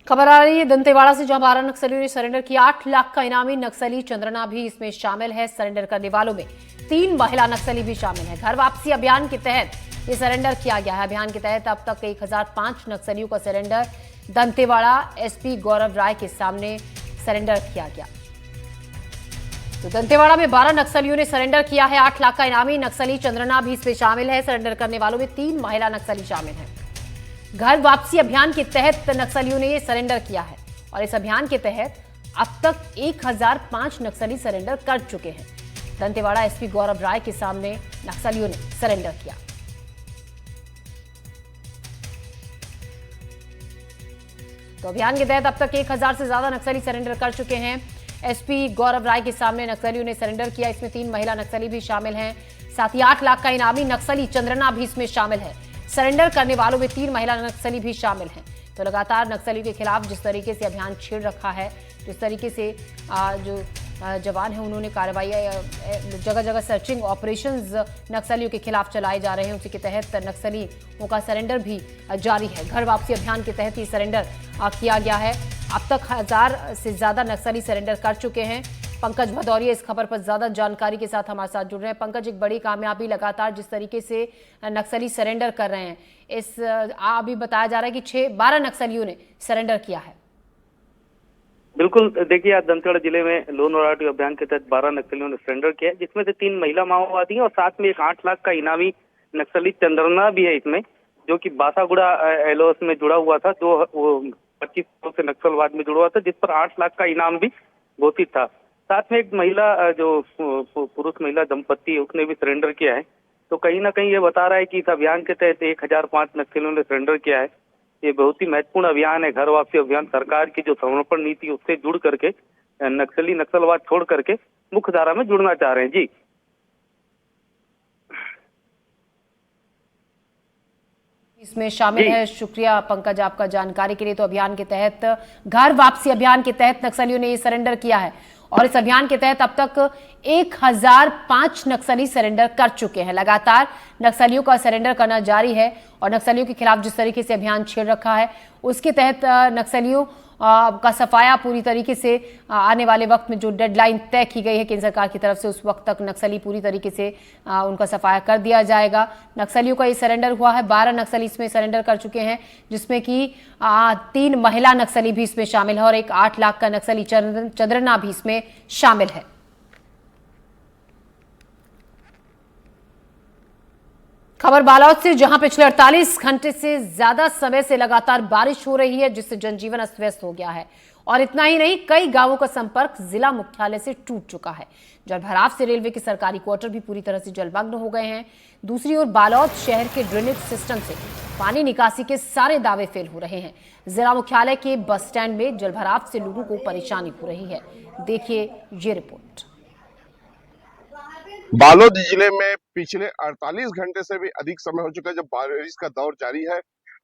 खबर आ रही है दंतेवाड़ा से, जहां 12 नक्सलियों ने सरेंडर किया। 8 लाख का इनामी नक्सली चंद्रना भी इसमें शामिल है। सरेंडर करने वालों में 3 महिला नक्सली भी शामिल है। घर वापसी अभियान के तहत ये सरेंडर किया गया है। अभियान के तहत अब तक 1005 नक्सलियों का सरेंडर दंतेवाड़ा एसपी गौरव राय के सामने सरेंडर किया गया। तो दंतेवाड़ा में 12 नक्सलियों ने सरेंडर किया है। 8 लाख का इनामी नक्सली चंद्रना भी इसमें शामिल है। सरेंडर करने वालों में 3 महिला नक्सली शामिल हैं। घर वापसी अभियान के तहत नक्सलियों ने ये सरेंडर किया है और इस अभियान के तहत अब तक 1005 नक्सली सरेंडर कर चुके हैं। दंतेवाड़ा एसपी गौरव राय के सामने नक्सलियों ने सरेंडर किया। तो अभियान के तहत अब तक 1000 से ज्यादा नक्सली सरेंडर कर चुके हैं। एसपी गौरव राय के सामने नक्सलियों ने सरेंडर किया। इसमें 3 महिला नक्सली भी शामिल हैं। साथ ही 8 लाख का इनामी नक्सली चंद्रना भी इसमें शामिल है। सरेंडर करने वालों में 3 महिला नक्सली भी शामिल हैं। तो लगातार नक्सलियों के खिलाफ जिस तरीके से अभियान छेड़ रखा है, जिस तरीके से जो जवान हैं उन्होंने कार्रवाई जगह जगह सर्चिंग ऑपरेशंस नक्सलियों के खिलाफ चलाए जा रहे हैं, उसी के तहत नक्सलियों का सरेंडर भी जारी है। घर वापसी अभियान के तहत ये सरेंडर किया गया है। अब तक 1000 से ज्यादा नक्सली सरेंडर कर चुके हैं। पंकज भदौरिया इस खबर पर ज्यादा जानकारी के साथ हमारे साथ जुड़ रहे हैं। पंकज, एक बड़ी कामयाबी लगातार जिस तरीके से नक्सली सरेंडर कर रहे हैं, इस अभी बताया जा रहा है कि 12 नक्सलियों ने सरेंडर किया है। बिल्कुल, देखिए आज दंतेवाड़ा जिले में लोन वरायटी अभियान के तहत 12 नक्सलियों ने सरेंडर किया है, जिसमें से 3 महिला माओवादी हैं और साथ में एक 8 लाख का इनामी नक्सली चंद्रना भी है इसमें, जो कि बासागुड़ा एलओएस में जुड़ा हुआ था, जो 25 साल से नक्सलवाद में जुड़ा हुआ था, जिस पर 8 लाख का इनाम भी घोषित था। साथ में एक महिला जो पुरुष महिला दंपत्ति उसने भी सरेंडर किया है। तो कहीं ना कहीं ये बता रहा है कि इस अभियान के तहत 1005 नक्सलियों ने सरेंडर किया है। ये बहुत ही महत्वपूर्ण अभियान है। घर वापसी अभियान सरकार की जो समर्पण नीति उससे जुड़ करके नक्सलवाद छोड़ करके मुख्य धारा में जुड़ना चाह रहे हैं। जी, इसमें शामिल है। शुक्रिया पंकज आपका जानकारी के लिए। तो अभियान के तहत, घर वापसी अभियान के तहत नक्सलियों ने ये सरेंडर किया है और इस अभियान के तहत अब तक 1005 नक्सली सरेंडर कर चुके हैं। लगातार नक्सलियों का सरेंडर करना जारी है और नक्सलियों के खिलाफ जिस तरीके से अभियान छेड़ रखा है, उसके तहत नक्सलियों का सफाया पूरी तरीके से आने वाले वक्त में जो डेडलाइन तय की गई है केंद्र सरकार की तरफ से, उस वक्त तक नक्सली पूरी तरीके से उनका सफाया कर दिया जाएगा। नक्सलियों का ये सरेंडर हुआ है। 12 नक्सली इसमें सरेंडर कर चुके हैं, जिसमें कि 3 महिला नक्सली भी इसमें शामिल है और एक 8 लाख का नक्सली चंद्रना भी इसमें शामिल है। खबर बालोद से, जहां पिछले 48 घंटे से ज्यादा समय से लगातार बारिश हो रही है, जिससे जनजीवन अस्त व्यस्त हो गया है। और इतना ही नहीं, कई गांवों का संपर्क जिला मुख्यालय से टूट चुका है। जलभराव से रेलवे के सरकारी क्वार्टर भी पूरी तरह से जलमग्न हो गए हैं। दूसरी ओर बालोद शहर के ड्रेनेज सिस्टम से पानी निकासी के सारे दावे फेल हो रहे हैं। जिला मुख्यालय के बस स्टैंड में जलभराव से लोगों को परेशानी हो रही है। देखिए ये रिपोर्ट। बालोद जिले में पिछले 48 घंटे से भी अधिक समय हो चुका है जब बारिश का दौर जारी है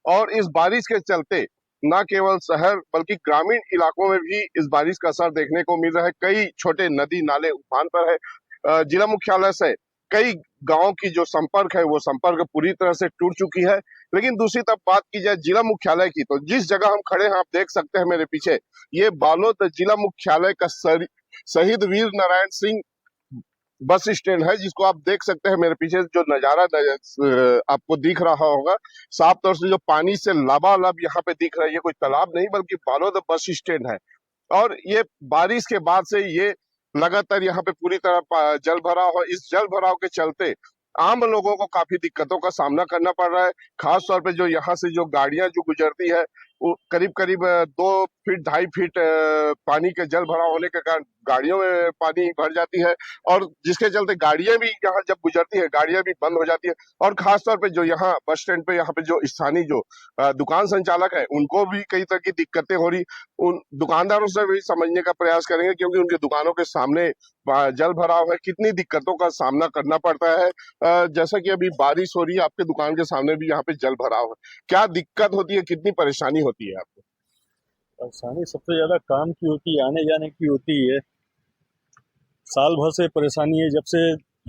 और इस बारिश के चलते न केवल शहर बल्कि ग्रामीण इलाकों में भी इस बारिश का असर देखने को मिल रहा है। कई छोटे नदी नाले उफान पर है। जिला मुख्यालय से कई गांवों की जो संपर्क है वो संपर्क पूरी तरह से टूट चुकी है। लेकिन दूसरी तरफ बात की जाए जिला मुख्यालय की, तो जिस जगह हम खड़े हैं आप देख सकते हैं मेरे पीछे, ये बालोद जिला मुख्यालय का शहीद वीर नारायण सिंह बस स्टैंड है, जिसको आप देख सकते हैं मेरे पीछे जो नजारा आपको दिख रहा होगा। साफ तौर से जो पानी से लबालब यहाँ पे दिख रहा है, ये कोई तालाब नहीं बल्कि बालोद बस स्टैंड है। और ये बारिश के बाद से ये लगातार यहाँ पे पूरी तरह जल भराव है। इस जल भराव के चलते आम लोगों को काफी दिक्कतों का सामना करना पड़ रहा है। खास तौर पे जो यहाँ से जो गाड़ियां जो गुजरती है वो करीब करीब 2 फीट 2.5 फीट पानी के जल भराव होने के कारण गाड़ियों में पानी भर जाती है और जिसके चलते गाड़ियां भी यहाँ जब गुजरती है गाड़ियां भी बंद हो जाती है। और खास तौर पे जो यहाँ बस स्टैंड पे यहाँ पे जो स्थानीय जो दुकान संचालक है उनको भी कई तरह की दिक्कतें हो रही। उन दुकानदारों से भी समझने का प्रयास करेंगे, क्योंकि उनके दुकानों के सामने जल भराव है, कितनी दिक्कतों का सामना करना पड़ता है। जैसा कि अभी बारिश हो रही है, आपके दुकान के सामने भी यहाँ पे जल भराव है, क्या दिक्कत होती है, कितनी परेशानी होती है आपको? परेशानी सबसे ज्यादा काम की होती है, आने जाने की होती है। साल भर से परेशानी है जब से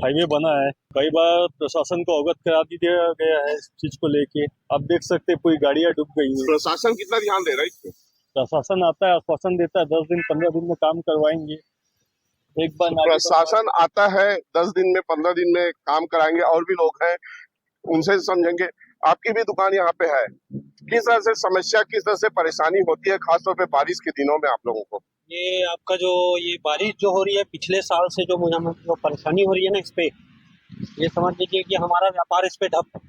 हाईवे बना है। कई बार प्रशासन को अवगत करा दिया गया है इस चीज को लेके। आप देख सकते हैं पूरी गाड़ियां डूब गई है। प्रशासन कितना ध्यान दे रहा है इसमें? प्रशासन आता है, आश्वासन देता है 10 दिन 15 दिन में काम करवाएंगे। एक बार प्रशासन आता है 10 दिन में 15 दिन में काम कराएंगे, और भी लोग हैं उनसे समझेंगे। आपकी भी दुकान यहाँ पे है, किस तरह से समस्या, किस तरह से परेशानी होती है खासतौर पे बारिश के दिनों में आप लोगों को? ये आपका जो ये बारिश जो हो रही है पिछले साल से जो मुझे जो परेशानी हो रही है ना, इस पे ये समझ लीजिए कि हमारा व्यापार इस पे ठप है।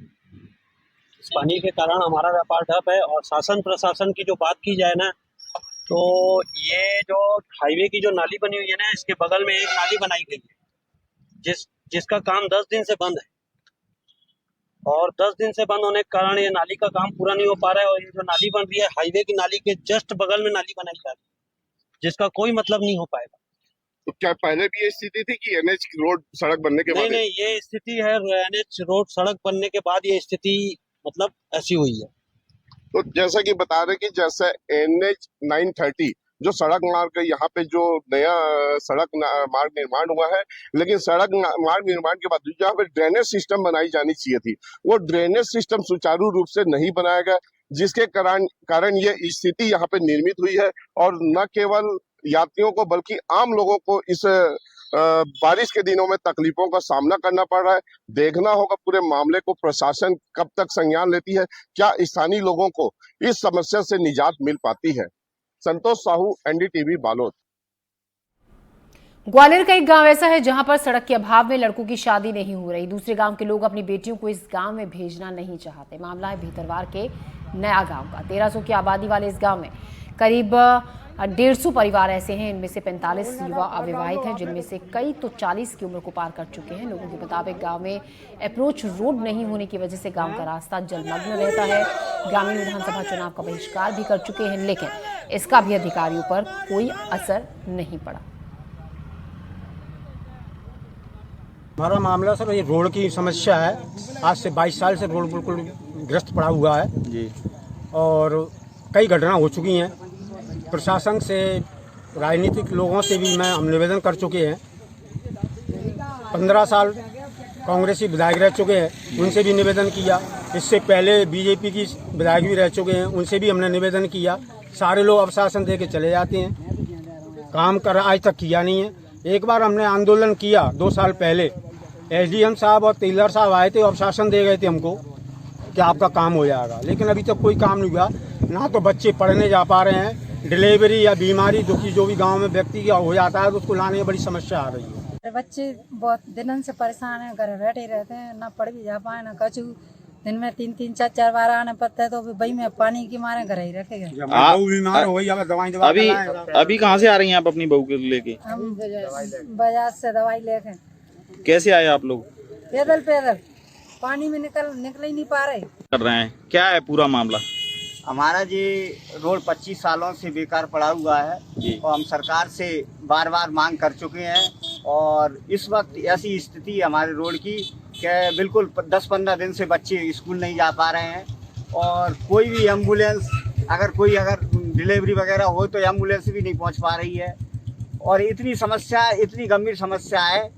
इस पानी के कारण हमारा व्यापार ठप है। और शासन प्रशासन की जो बात की जाए ना, तो ये जो हाईवे की जो नाली बनी हुई है ना, इसके बगल में एक नाली बनाई गई है जिसका काम 10 दिन से बंद है। और 10 दिन से बंद होने के कारण ये नाली का काम पूरा नहीं हो पा रहा है। और ये जो नाली बन रही है, हाईवे की नाली के जस्ट बगल में नाली बनाई जा रही है, जिसका कोई मतलब नहीं हो पाएगा। तो क्या पहले भी ये स्थिति थी कि एनएच रोड सड़क बनने के बाद? नहीं, ये स्थिति है एनएच रोड सड़क बनने के बाद ये स्थिति मतलब ऐसी हुई है। तो जैसा कि बता रहे कि जैसे NH 930 जो सड़क मार्ग यहाँ पे जो नया सड़क मार्ग निर्माण हुआ है, लेकिन सड़क मार्ग निर्माण के बाद जहाँ पे ड्रेनेज सिस्टम बनाई जानी चाहिए थी, वो ड्रेनेज सिस्टम सुचारू रूप से नहीं बनाया गया, जिसके कारण ये स्थिति यहाँ पे निर्मित हुई है। और न केवल यात्रियों को बल्कि आम लोगों को इस बारिश के दिनों में तकलीफों का सामना करना पड़ रहा है। देखना होगा पूरे मामले को प्रशासन कब तक संज्ञान लेती है, क्या स्थानीय लोगों को इस समस्या से निजात मिल पाती है। संतोष साहू, NDTV, बालोद। ग्वालियर का एक गांव ऐसा है जहां पर सड़क के अभाव में लड़कों की शादी नहीं हो रही। दूसरे गांव के लोग अपनी बेटियों को इस गांव में भेजना नहीं चाहते। मामला है भीतरवार के नया गांव का। 1300 की आबादी वाले इस गांव में करीब 150 परिवार ऐसे हैं। इनमें से 45 युवा अविवाहित हैं, जिनमें से कई तो 40 की उम्र को पार कर चुके हैं। लोगों के मुताबिक गांव में अप्रोच रोड नहीं होने की वजह से गांव का रास्ता जलमग्न रहता है। ग्रामीण विधानसभा चुनाव का बहिष्कार भी कर चुके हैं, लेकिन इसका भी अधिकारियों पर कोई असर नहीं पड़ा। हमारा मामला सर ये रोड की समस्या है। आज से 22 साल से रोड बिल्कुल ग्रस्त पड़ा हुआ है जी, और कई घटना हो चुकी हैं। प्रशासन से, राजनीतिक लोगों से भी हम निवेदन कर चुके हैं। 15 साल कांग्रेसी विधायक रह चुके हैं, उनसे भी निवेदन किया। इससे पहले बीजेपी की विधायक भी रह चुके हैं, उनसे भी हमने निवेदन किया। सारे लोग अवशासन दे के चले जाते हैं, काम कर आज तक किया नहीं है। एक बार हमने आंदोलन किया 2 साल पहले, SDM साहब और तेलर साहब आए थे, अवशासन दे गए थे हमको कि आपका काम हो जाएगा, लेकिन अभी तक कोई काम नहीं हुआ। ना तो बच्चे पढ़ने जा पा रहे हैं, डिलीवरी या बीमारी दुखी जो भी गांव में व्यक्ति का हो जाता है तो उसको लाने में बड़ी समस्या आ रही है। बच्चे बहुत दिनों से परेशान हैं, घर बैठे रहते हैं, ना पढ़ भी जा पाए ना कछु। दिन में 3-3, 4-4 बार आने पड़ता है, तो भाई में पानी की मारे घर ही रखेगा। बहू बीमार हो गई, अब दवाई अभी कहाँ से आ रही हैं आप अपनी बहू के लेके? हम बाजार से दवाई लेके। कैसे आए आप लोग? पैदल पानी में निकल ही नहीं पा रहे। कर रहे हैं, क्या है पूरा मामला? हमारा जी रोड 25 सालों से बेकार पड़ा हुआ है और हम सरकार से बार बार मांग कर चुके हैं। और इस वक्त ऐसी स्थिति है हमारे रोड की कि बिल्कुल 10-15 दिन से बच्चे स्कूल नहीं जा पा रहे हैं। और कोई भी एम्बुलेंस अगर डिलीवरी वगैरह हो तो एम्बुलेंस भी नहीं पहुंच पा रही है। और इतनी गंभीर समस्या है।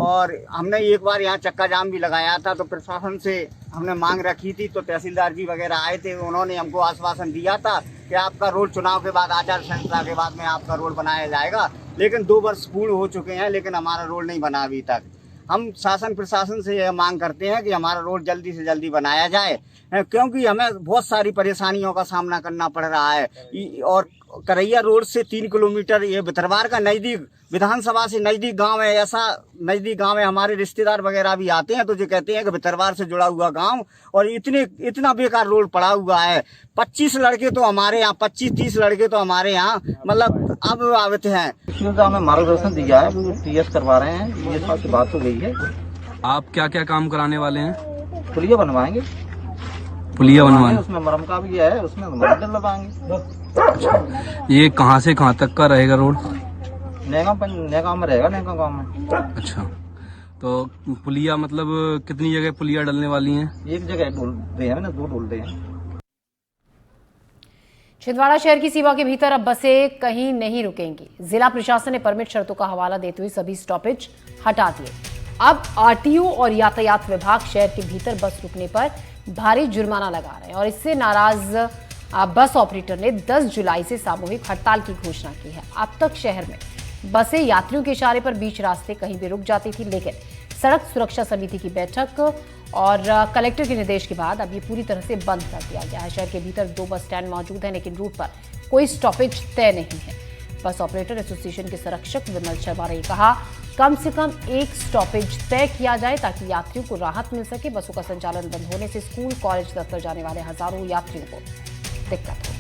और हमने एक बार यहाँ चक्का जाम भी लगाया था, तो प्रशासन से हमने मांग रखी थी, तो तहसीलदार जी वगैरह आए थे, उन्होंने हमको आश्वासन दिया था कि आपका रोड चुनाव के बाद, आचार संहिता के बाद में आपका रोड बनाया जाएगा। लेकिन 2 वर्ष पूर्ण हो चुके हैं, लेकिन हमारा रोड नहीं बना अभी तक। हम शासन प्रशासन से यह मांग करते हैं कि हमारा रोड जल्दी से जल्दी बनाया जाए, क्योंकि हमें बहुत सारी परेशानियों का सामना करना पड़ रहा है। और करैया रोड से 3 किलोमीटर ये भितरवार का नज़दीक, विधानसभा से नज़दीक गांव है। ऐसा नज़दीक गांव है, हमारे रिश्तेदार वगैरह भी आते हैं, तो जो कहते हैं कि भितरवार से जुड़ा हुआ गांव, और इतना बेकार रोड पड़ा हुआ है। 25 लड़के तो हमारे यहाँ, 25-30 लड़के तो हमारे यहाँ मतलब अब आवत हैं। हमें मार्गदर्शन दिया है, वो TS करवा रहे हैं, ये साल की बात हो गई है। आप क्या क्या काम कराने वाले हैं? पुलिया बनवाएंगे, उसमें मरम का भी है, उसमें मरम लगाएंगे। ये कहाँ से कहाँ तक का रहेगा रोड? नेगांव में रहेगा, नेगांव गाँव में। अच्छा, तो पुलिया मतलब कितनी जगह पुलिया डलने वाली हैं? एक जगह डोलते हैं ना, 2 डोलते हैं। छिंदवाड़ा शहर की सीमा के भीतर अब बसें कहीं नहीं रुकेंगी। जिला प्रशासन ने परमिट शर्तों का हवाला देते हुए सभी स्टॉपेज हटा दिए। अब RTO और यातायात विभाग शहर के भीतर बस रुकने पर भारी जुर्माना लगा रहे हैं और इससे नाराज बस ऑपरेटर ने 10 जुलाई से सामूहिक हड़ताल की घोषणा की है। अब तक शहर में बसें यात्रियों के इशारे पर बीच रास्ते कहीं भी रुक जाती थी, लेकिन सड़क सुरक्षा समिति की बैठक और कलेक्टर के निर्देश के बाद अब ये पूरी तरह से बंद कर दिया गया है। शहर के भीतर 2 बस स्टैंड मौजूद हैं, लेकिन रूट पर कोई स्टॉपेज तय नहीं है। बस ऑपरेटर एसोसिएशन के संरक्षक विमल शर्मा ने कहा, कम से कम एक स्टॉपेज तय किया जाए ताकि यात्रियों को राहत मिल सके। बसों का संचालन बंद होने से स्कूल, कॉलेज, दफ्तर जाने वाले हजारों यात्रियों को दिक्कत होगी।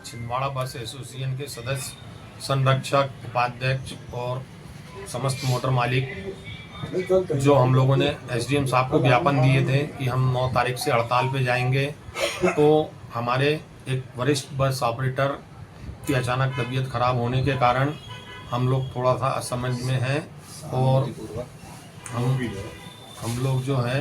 छिंदवाड़ा बस एसोसिएशन के सदस्य, संरक्षक, उपाध्यक्ष और समस्त मोटर मालिक जो हम लोगों ने एसडीएम साहब को ज्ञापन दिए थे कि हम 9 तारीख से हड़ताल पे जाएंगे, तो हमारे एक वरिष्ठ बस ऑपरेटर की अचानक तबीयत खराब होने के कारण हम लोग थोड़ा सा असमंज में हैं और हम लोग जो है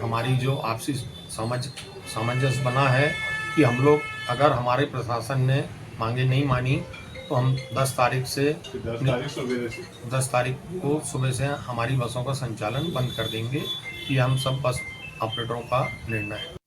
हमारी जो आपसी सामंजस्य बना है कि हम लोग अगर हमारे प्रशासन ने मांगे नहीं मानी तो हम 10 तारीख को सुबह से हमारी बसों का संचालन बंद कर देंगे। ये हम सब बस ऑपरेटरों का निर्णय है।